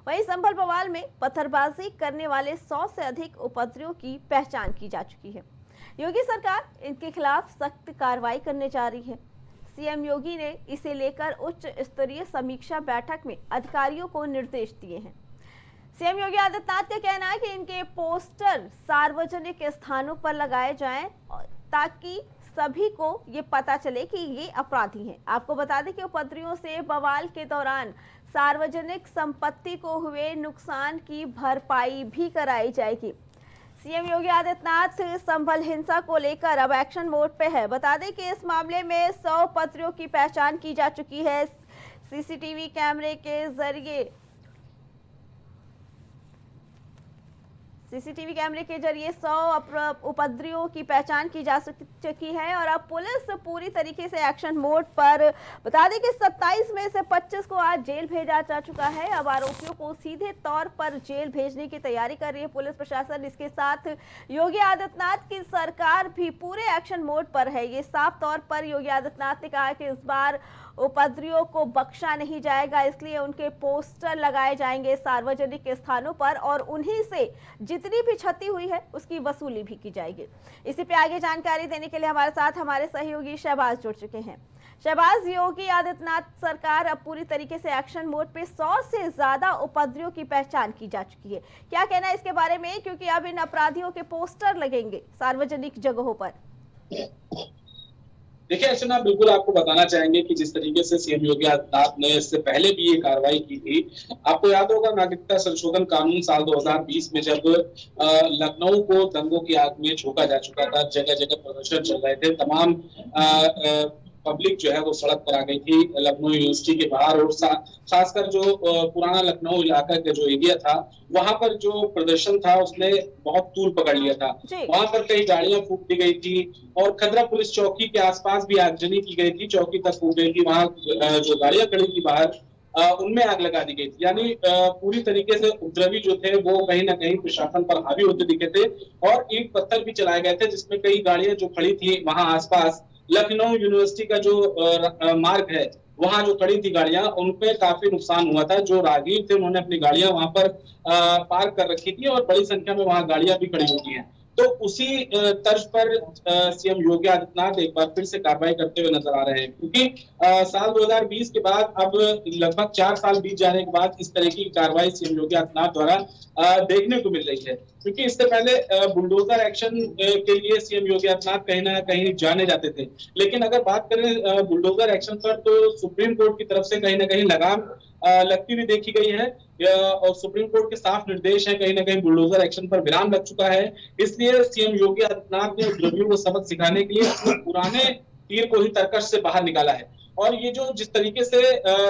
वहीं संभल बवाल में पत्थरबाजी करने वाले 100 से अधिक उपद्रवियों की पहचान की जा चुकी है। योगी सरकार इनके खिलाफ सख्त कार्रवाई करने जा रही है। सीएम योगी ने इसे लेकर उच्च स्तरीय समीक्षा बैठक में अधिकारियों को निर्देश दिए हैं। सीएम योगी आदित्यनाथ का कहना है कि इनके पोस्टर सार्वजनिक स्थानों पर लगाए जाएं ताकि सभी को ये पता चले कि ये अपराधी हैं। आपको बता दें कि उपद्रवियों से बवाल के दौरान सार्वजनिक संपत्ति को हुए नुकसान की भरपाई भी कराई जाएगी। सीएम योगी आदित्यनाथ संभल हिंसा को लेकर अब एक्शन मोड पे है। बता दें कि इस मामले में 100 उपद्रवियों की पहचान की जा चुकी है। सीसीटीवी कैमरे के जरिए जरिए 100 उपद्रवियों की पहचान की जा चुकी है और अब पुलिस पूरी तरीके से एक्शन मोड पर। बता दें कि 27 में से 25 को आज जेल भेजा जा चुका है। अब आरोपियों को सीधे तौर पर जेल भेजने की तैयारी कर रही है पुलिस प्रशासन। इसके साथ योगी आदित्यनाथ की सरकार भी पूरे एक्शन मोड पर है। ये साफ तौर पर योगी आदित्यनाथ ने कहा कि इस बार उपद्रवियों को बख्शा नहीं जाएगा, इसलिए उनके पोस्टर लगाए जाएंगे सार्वजनिक स्थानों पर और उन्हीं से जितनी भी क्षति हुई है उसकी वसूली भी की जाएगी। इसी पे आगे जानकारी देने के लिए हमारे साथ हमारे सहयोगी शहबाज जुड़ चुके हैं। शहबाज, योगी आदित्यनाथ सरकार अब पूरी तरीके से एक्शन मोड पे 100 से ज्यादा उपद्रवियों की पहचान की जा चुकी है। क्या कहना है इसके बारे में, क्योंकि अब इन अपराधियों के पोस्टर लगेंगे सार्वजनिक जगहों पर? देखिए अर्चना, बिल्कुल आपको बताना चाहेंगे कि जिस तरीके से सीएम योगी आदित्यनाथ ने इससे पहले भी ये कार्रवाई की थी। आपको याद होगा नागरिकता संशोधन कानून साल 2020 में जब लखनऊ को दंगों की आग में झोंका जा चुका था, जगह जगह प्रदर्शन चल रहे थे, तमाम पब्लिक जो है वो सड़क पर आ गई थी लखनऊ यूनिवर्सिटी के बाहर और खासकर जो पुराना लखनऊ इलाका का जो एरिया था वहां पर जो प्रदर्शन था उसने बहुत तूल पकड़ लिया था। वहां पर कई गाड़ियां फूंक दी गई थी और खदरा पुलिस चौकी के आसपास भी आगजनी की गई थी, चौकी तक फूंक गई थी। वहां जो गाड़ियां खड़ी थी बाहर उनमें आग लगा दी गई थी। यानी पूरी तरीके से उपद्रवी जो थे वो कहीं ना कहीं प्रशासन पर हावी होते दिखे थे और ईंट पत्थर भी चलाए गए थे, जिसमें कई गाड़ियां जो खड़ी थी वहां आसपास लखनऊ यूनिवर्सिटी का जो मार्ग है वहां जो खड़ी थी गाड़ियां उनपे काफी नुकसान हुआ था। जो राहगीर थे उन्होंने अपनी गाड़ियां वहां पर पार्क कर रखी थी और बड़ी संख्या में वहां गाड़ियां भी खड़ी होती हैं। तो उसी तर्ज पर सीएम योगी आदित्यनाथ एक बार फिर से कार्रवाई करते हुए नजर आ रहे हैं, क्योंकि साल 2020 के बाद अब लगभग 4 साल बीत जाने के बाद इस तरह की कार्रवाई सीएम योगी आदित्यनाथ द्वारा देखने को मिल रही है। क्योंकि इससे पहले बुलडोजर एक्शन के लिए सीएम योगी आदित्यनाथ कहीं ना कहीं जाने जाते थे, लेकिन अगर बात करें बुलडोजर एक्शन पर तो सुप्रीम कोर्ट की तरफ से कहीं ना कहीं लगाम लगती हुई देखी गई है और सुप्रीम कोर्ट के साफ निर्देश है, कहीं ना कहीं बुलडोजर एक्शन पर विराम लग चुका है। इसलिए सीएम योगी आदित्यनाथ ने उपद्रवियों को सबक सिखाने के लिए अपने पुराने तीर को ही तरकश से बाहर निकाला है। और ये जो जिस तरीके से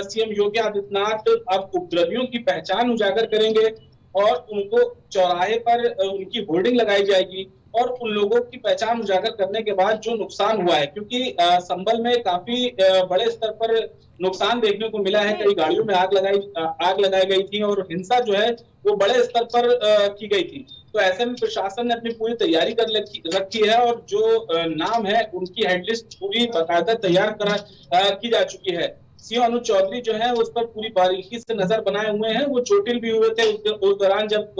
सीएम योगी आदित्यनाथ अब उपद्रवियों की पहचान उजागर करेंगे और उनको चौराहे पर उनकी होर्डिंग लगाई जाएगी और उन लोगों की पहचान उजागर करने के बाद जो नुकसान हुआ है, क्योंकि संभल में काफी बड़े स्तर पर नुकसान देखने को मिला है। कई गाड़ियों में आग लगाई गई थी और हिंसा जो है वो बड़े स्तर पर की गई थी। तो ऐसे में प्रशासन ने अपनी पूरी तैयारी कर रखी है और जो नाम है उनकी हेडलिस्ट पूरी बाकायदा तैयार की जा चुकी है। सीओ अनुज चौधरी जो है उस पर पूरी बारीकी से नजर बनाए हुए हैं। वो चोटिल भी हुए थे उस दौरान जब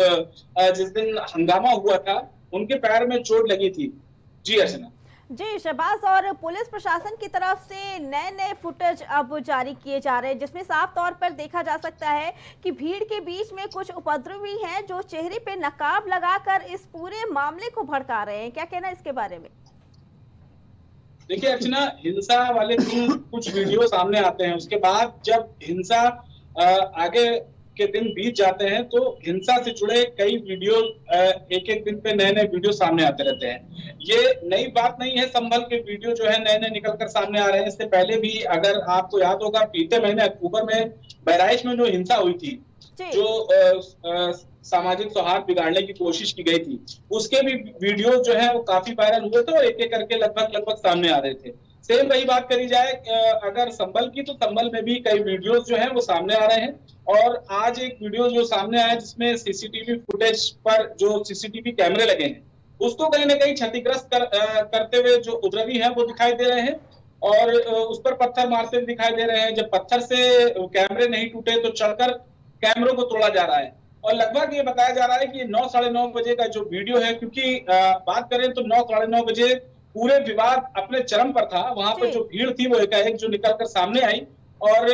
जिस दिन हंगामा हुआ था उनके पैर में चोट लगी थी। जी अर्चना। जी शहबाज, और पुलिस प्रशासन की तरफ से नए नए फुटेज अब जारी किए जा रहे हैं जिसमें साफ तौर पर देखा जा सकता है कि भीड़ के बीच में कुछ उपद्रवी हैं जो चेहरे पे नकाब लगाकर इस पूरे मामले को भड़का रहे हैं। क्या कहना है इसके बारे में? देखिए अर्चना, हिंसा वाले दिन कुछ वीडियो सामने आते हैं, उसके बाद जब हिंसा आगे के दिन बीत जाते हैं तो हिंसा से जुड़े कई वीडियो एक एक दिन पे नए नए वीडियो सामने आते रहते हैं। ये नई बात नहीं है, संभल के वीडियो जो है नए नए निकलकर सामने आ रहे हैं। इससे पहले भी अगर आपको याद होगा बीते महीने अक्टूबर में बहराइच में जो हिंसा हुई थी, जो सामाजिक सौहार्द बिगाड़ने की कोशिश की गई थी, उसके भी वीडियो जो है वो काफी वायरल हुए थे और एक एक करके लगभग सामने आ रहे थे। सेम वही बात करी जाए अगर संभल की, तो संभल में भी कई वीडियोस जो हैं वो सामने आ रहे हैं। और आज एक वीडियो जो सामने आया जिसमें सीसीटीवी फुटेज पर जो सीसीटीवी कैमरे लगे हैं उसको कहीं ना कहीं क्षतिग्रस्त करते हुए जो उपद्रवी हैं वो दिखाई दे रहे हैं और उस पर पत्थर मारते दिखाई दे रहे हैं। जब पत्थर से कैमरे नहीं टूटे तो चढ़कर कैमरों को तोड़ा जा रहा है। और लगभग ये बताया जा रहा है कि 9 साढ़े 9 बजे का जो वीडियो है, क्योंकि बात करें तो 9 साढ़े 9 बजे पूरे विवाद अपने चरम पर था। वहां पर जी। जो भीड़ थी वो एकाएक जो निकलकर सामने आई और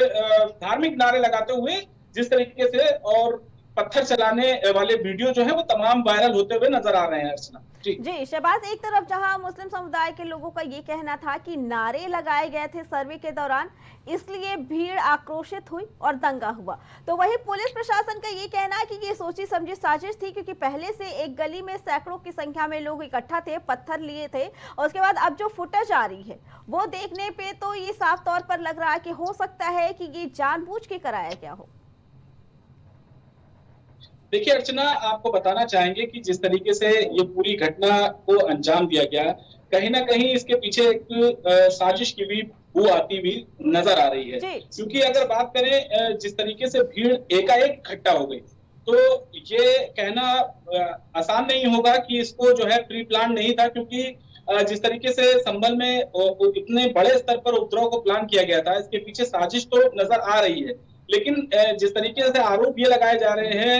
धार्मिक नारे लगाते हुए जिस तरीके से और पत्थर चलाने वाले वीडियो जो है वो तमाम वायरल होते हुए नजर आ रहे हैं अर्चना जी। जी शहबाज, एक तरफ जहां मुस्लिम समुदाय के लोगों का ये कहना था कि नारे लगाए गए थे सर्वे के दौरान, इसलिए भीड़ आक्रोशित हुई और दंगा हुआ, तो वही पुलिस प्रशासन का ये कहना है कि ये सोची समझी साजिश थी, क्योंकि पहले से एक गली में सैकड़ों की संख्या में लोग इकट्ठा थे, पत्थर लिए थे, और उसके बाद अब जो फुटेज आ रही है वो देखने पे तो ये साफ तौर पर लग रहा है कि हो सकता है कि ये जानबूझ के कराया गया हो। देखिए अर्चना, आपको बताना चाहेंगे कि जिस तरीके से ये पूरी घटना को अंजाम दिया गया, कहीं ना कहीं इसके पीछे एक साजिश की भी बू आती हुई नजर आ रही है। क्योंकि अगर बात करें जिस तरीके से भीड़ एकाएक इकट्ठा हो गई, तो ये कहना आसान नहीं होगा कि इसको जो है प्री प्लान नहीं था, क्योंकि जिस तरीके से संभल में इतने बड़े स्तर पर उपद्रव को प्लान किया गया था, इसके पीछे साजिश तो नजर आ रही है। लेकिन जिस तरीके से आरोप ये लगाए जा रहे हैं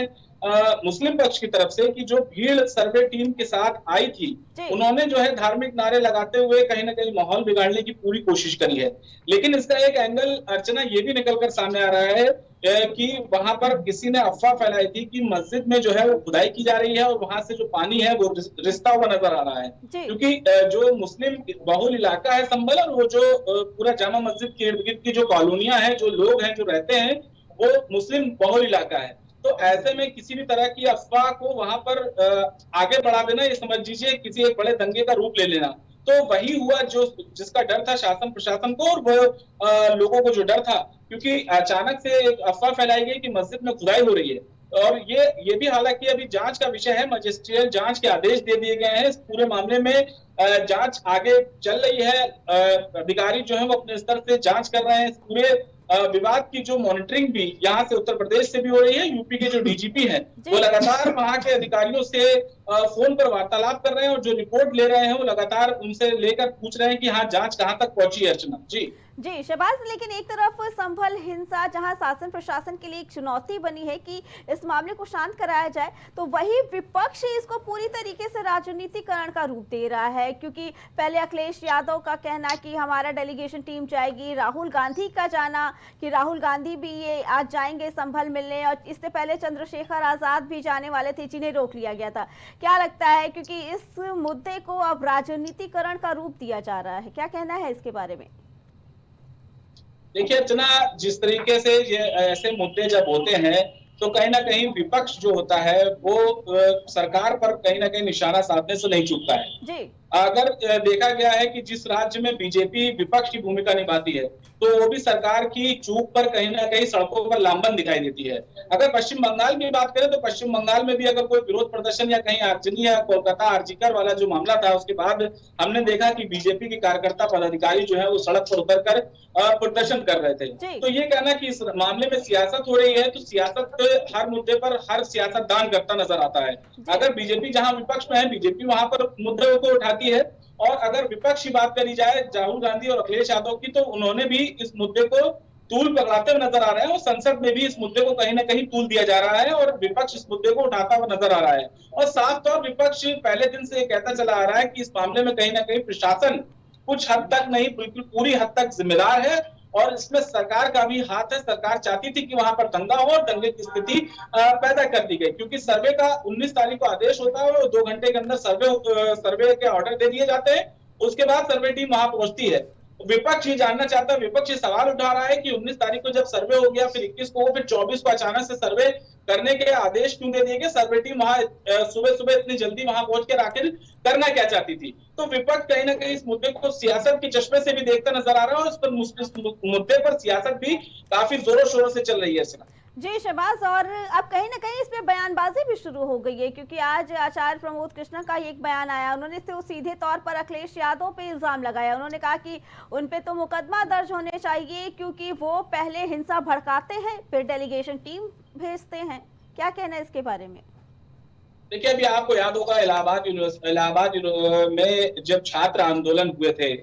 मुस्लिम पक्ष की तरफ से कि जो भीड़ सर्वे टीम के साथ आई थी, उन्होंने जो है धार्मिक नारे लगाते हुए कहीं ना कहीं माहौल बिगाड़ने की पूरी कोशिश करी है। लेकिन इसका एक एंगल अर्चना ये भी निकलकर सामने आ रहा है कि वहां पर किसी ने अफवाह फैलाई थी कि मस्जिद में जो है वो खुदाई की जा रही है और वहां से जो पानी है वो रिसता हुआ नजर आ रहा है। क्योंकि जो मुस्लिम बहुल इलाका है संभल, और वो जो पूरा जामा मस्जिद के इर्द गिर्द की जो कॉलोनियां हैं, जो लोग हैं जो रहते हैं, वो मुस्लिम बहुल इलाका है। तो ऐसे में किसी भी तरह की अफवाह को वहां पर आगे बढ़ा देना, ये समझ लीजिए किसी एक बड़े दंगे का रूप ले लेना। तो वही हुआ जो जिसका डर था शासन प्रशासन को और वो लोगों को जो डर था, क्योंकि अचानक से एक अफवाह फैलाई गई कि मस्जिद में खुदाई हो रही है। और ये भी हालांकि अभी जांच का विषय है, मजिस्ट्रियल जांच के आदेश दे दिए गए हैं। इस पूरे मामले में जांच आगे चल रही है। अधिकारी जो है वो अपने स्तर से जांच कर रहे हैं। इस पूरे विवाद की जो मॉनिटरिंग भी यहाँ से उत्तर प्रदेश से भी हो रही है। यूपी के जो डीजीपी हैं वो लगातार वहां के अधिकारियों से फोन पर वार्तालाप कर रहे हैं और जो रिपोर्ट ले रहे हैं वो लगातार उनसे लेकर पूछ रहे हैं कि हाँ जांच कहाँ तक पहुंची है अर्चना जी। जी शहबाज, लेकिन एक तरफ संभल हिंसा जहां शासन प्रशासन के लिए एक चुनौती बनी है कि इस मामले को शांत कराया जाए, तो वही विपक्ष इसको पूरी तरीके से राजनीतिकरण का रूप दे रहा है। क्योंकि पहले अखिलेश यादव का कहना कि हमारा डेलीगेशन टीम जाएगी, राहुल गांधी का जाना कि राहुल गांधी भी ये आज जाएंगे संभल मिलने, और इससे पहले चंद्रशेखर आजाद भी जाने वाले थे जिन्हें रोक लिया गया था। क्या लगता है, क्योंकि इस मुद्दे को अब राजनीतिकरण का रूप दिया जा रहा है, क्या कहना है इसके बारे में? देखिए अर्चना, जिस तरीके से ये ऐसे मुद्दे जब होते हैं तो कहीं ना कहीं विपक्ष जो होता है वो सरकार पर कहीं ना कहीं निशाना साधने से नहीं चूकता है जी। अगर देखा गया है कि जिस राज्य में बीजेपी विपक्ष की भूमिका निभाती है तो वो भी सरकार की चूक पर कहीं ना कहीं सड़कों पर लामबंद दिखाई देती है। अगर पश्चिम बंगाल की बात करें तो पश्चिम बंगाल में भी अगर कोई विरोध प्रदर्शन या कहीं आर्जनी या कोलकाता आरजीकर वाला जो मामला था उसके बाद हमने देखा कि बीजेपी के कार्यकर्ता पदाधिकारी जो है वो सड़क पर उतरकर प्रदर्शन कर रहे थे। तो ये कहना कि इस मामले में सियासत हो रही है, तो सियासत हर मुद्दे पर हर सियासतदान करता नजर आता है। अगर बीजेपी जहां विपक्ष में है, बीजेपी वहां पर मुद्दों को उठाती है, और अगर विपक्ष की बात करी जाए राहुल गांधी और अखिलेश यादव की, तो उन्होंने भी इस मुद्दे को तूल पकड़ाते हुए नजर आ रहे हैं और संसद में भी इस मुद्दे को कहीं ना कहीं तूल दिया जा रहा है और विपक्ष इस मुद्दे को उठाता हुआ नजर आ रहा है। और साफ तौर विपक्ष पहले दिन से कहता चला आ रहा है कि इस मामले में कहीं ना कहीं प्रशासन कुछ हद तक नहीं बिल्कुल पूरी हद तक जिम्मेदार है और इसमें सरकार का भी हाथ है। सरकार चाहती थी कि वहां पर दंगा हो और दंगे की स्थिति पैदा कर दी गई, क्योंकि सर्वे का 19 तारीख को आदेश होता है और 2 घंटे के अंदर सर्वे के ऑर्डर दे दिए जाते हैं। उसके बाद सर्वे टीम वहां पहुंचती है। विपक्ष ये जानना चाहता है, विपक्ष ये सवाल उठा रहा है कि 19 तारीख को जब सर्वे हो गया, फिर 21 को, फिर 24 को अचानक से सर्वे करने के आदेश क्यों दे दिए गए? सर्वे टीम वहां सुबह सुबह इतनी जल्दी वहां पहुंच के आखिर करना क्या चाहती थी? तो विपक्ष कहीं ना कहीं इस मुद्दे को सियासत के चश्मे से भी देखता नजर आ रहा है और इस मुद्दे पर सियासत भी काफी जोरों शोरों से चल रही है। जी शहबाज, और अब कहीं ना कहीं इसमें बयानबाजी भी शुरू हो गई है, क्योंकि आज आचार्य प्रमोद कृष्णा का एक बयान आया। उन्होंने तो सीधे तौर पर अखिलेश यादव पे इल्जाम लगाया। उन्होंने कहा कि उन पे तो मुकदमा दर्ज होने चाहिए क्योंकि वो पहले हिंसा भड़काते हैं फिर डेलीगेशन टीम भेजते हैं। क्या कहना है इसके बारे में? देखिए, अभी आपको याद होगा इलाहाबाद में जब छात्र आंदोलन हुए थे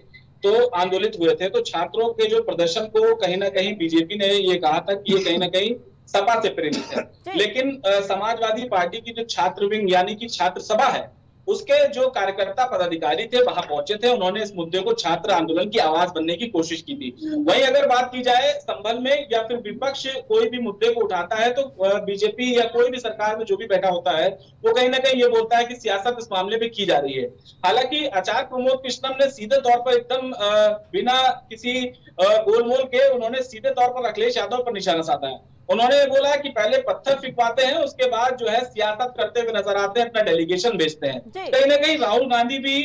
तो आंदोलित हुए थे तो छात्रों के जो प्रदर्शन को कहीं ना कहीं बीजेपी ने ये कहा था कि ये कहीं ना कहीं सपा से प्रेरित है। जी। लेकिन समाजवादी पार्टी की जो छात्र विंग यानी कि छात्र सभा है, उसके जो कार्यकर्ता पदाधिकारी थे वहां पहुंचे थे, उन्होंने इस मुद्दे को छात्र आंदोलन की आवाज बनने की कोशिश की थी। वहीं अगर बात की जाए संबल में या फिर विपक्ष कोई भी मुद्दे को उठाता है तो बीजेपी या कोई भी सरकार में जो भी बैठा होता है वो कहीं ना कहीं ये बोलता है कि सियासत इस मामले में की जा रही है। हालांकि आचार्य प्रमोद कृष्णम ने सीधे तौर पर एकदम बिना किसी गोलमोल के उन्होंने सीधे तौर पर अखिलेश यादव पर निशाना साधा है। उन्होंने बोला कि पहले पत्थर फिकवाते हैं, उसके बाद जो है सियासत करते हुए नजर आते हैं, अपना डेलीगेशन भेजते हैं। जी। कहीं ना कहीं राहुल गांधी भी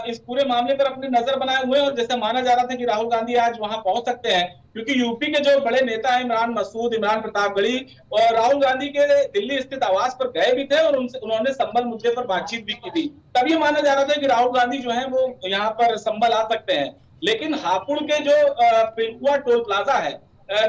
इस पूरे मामले पर अपनी नजर बनाए हुए हैं और जैसे माना जा रहा था कि राहुल गांधी आज वहां पहुंच सकते हैं, क्योंकि यूपी के जो बड़े नेता हैं इमरान मसूद, इमरान प्रतापगढ़ी और राहुल गांधी के दिल्ली स्थित आवास पर गए भी थे और उनसे उन्होंने संबल मुद्दे पर बातचीत भी की थी। तभी माना जा रहा था कि राहुल गांधी जो है वो यहाँ पर संबल आ सकते हैं। लेकिन हापुड़ के जो पिलकुआ टोल प्लाजा है,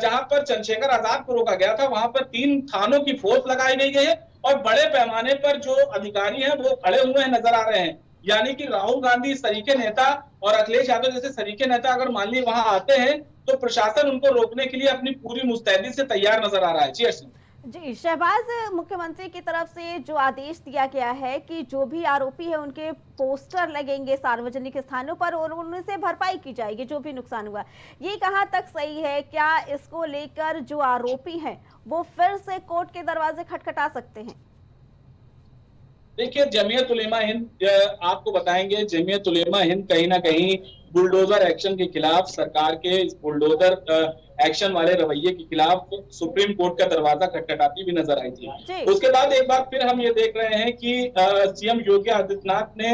जहां पर चंद्रशेखर आजाद को रोका गया था, वहां पर 3 थानों की फोर्स लगाई गई है और बड़े पैमाने पर जो अधिकारी हैं वो खड़े हुए नजर आ रहे हैं। यानी कि राहुल गांधी सरीखे नेता और अखिलेश यादव जैसे सरीखे नेता अगर मान लीजिए वहां आते हैं तो प्रशासन उनको रोकने के लिए अपनी पूरी मुस्तैदी से तैयार नजर आ रहा है। जी अर्चना। जी, शहबाज, मुख्यमंत्री की तरफ से जो आदेश दिया गया है कि जो भी आरोपी है उनके पोस्टर लगेंगे सार्वजनिक स्थानों पर और उनसे भरपाई की जाएगी जो भी नुकसान हुआ, ये कहाँ तक सही है? क्या इसको लेकर जो आरोपी हैं वो फिर से कोर्ट के दरवाजे खटखटा सकते हैं? देखिए, जमीयत उलेमा हिंद आपको बताएंगे, जमीयत उलेमा हिंद कहीं ना कहीं बुलडोजर एक्शन के खिलाफ, सरकार के इस बुलडोजर एक्शन वाले रवैये के खिलाफ सुप्रीम कोर्ट का दरवाजा खटखटाती भी नजर आई थी। जी। उसके बाद एक बार फिर हम ये देख रहे हैं कि सीएम योगी आदित्यनाथ ने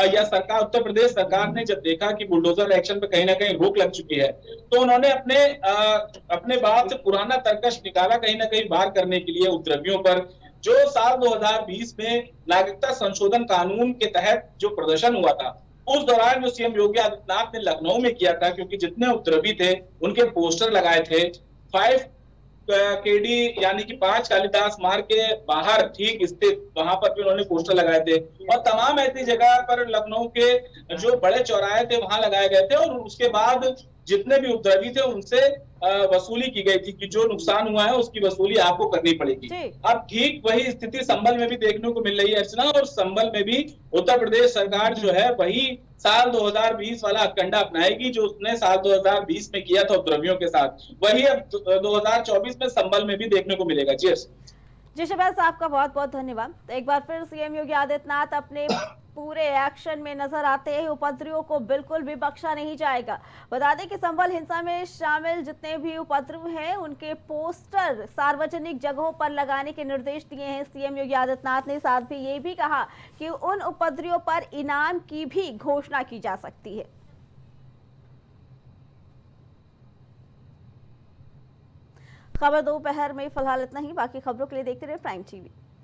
या सरकार, उत्तर प्रदेश सरकार ने जब देखा कि बुलडोजर एक्शन पे कहीं ना कहीं रोक लग चुकी है, तो उन्होंने अपने बात से पुराना तर्कश निकाला, कहीं ना कहीं बाहर करने के लिए उपद्रवियों पर। जो साल 2020 में नागरिकता संशोधन कानून के तहत जो प्रदर्शन हुआ था, उस दौरान जो सीएम योगी आदित्यनाथ ने लखनऊ में किया था, क्योंकि जितने उपद्रवी थे उनके पोस्टर लगाए थे 5 केडी यानी कि 5 कालिदास मार्ग के बाहर ठीक स्थित, वहां पर भी उन्होंने पोस्टर लगाए थे और तमाम ऐसी जगह पर लखनऊ के जो बड़े चौराहे थे वहां लगाए गए थे और उसके बाद जितने भी उपद्रवी थे उनसे वसूली की गई थी कि जो नुकसान हुआ है उसकी वसूली आपको करनी पड़ेगी। जी। अब ठीक वही स्थिति संभल में भी देखने को मिल रही है अर्चना, और संभल में भी उत्तर प्रदेश सरकार जो है वही साल 2020 वाला अकंडा अपनाएगी जो उसने साल 2020 में किया था उपद्रवियों के साथ, वही अब 2024 में संभल में भी देखने को मिलेगा। जी जी, शहबाज साहब का बहुत बहुत धन्यवाद। तो एक बार फिर सीएम योगी आदित्यनाथ अपने पूरे एक्शन में नजर आते हैं, उपद्रवियों को बिल्कुल भी बख्शा नहीं जाएगा। बता दें कि संभल हिंसा में शामिल जितने भी उपद्रवी हैं उनके पोस्टर सार्वजनिक जगहों पर लगाने के निर्देश दिए हैं सीएम योगी आदित्यनाथ ने। साथ ही ये भी कहा कि उन उपद्रवियों पर इनाम की भी घोषणा की जा सकती है। खबर दोपहर में फिलहाल इतना ही। बाकी खबरों के लिए देखते रहे प्राइम टीवी।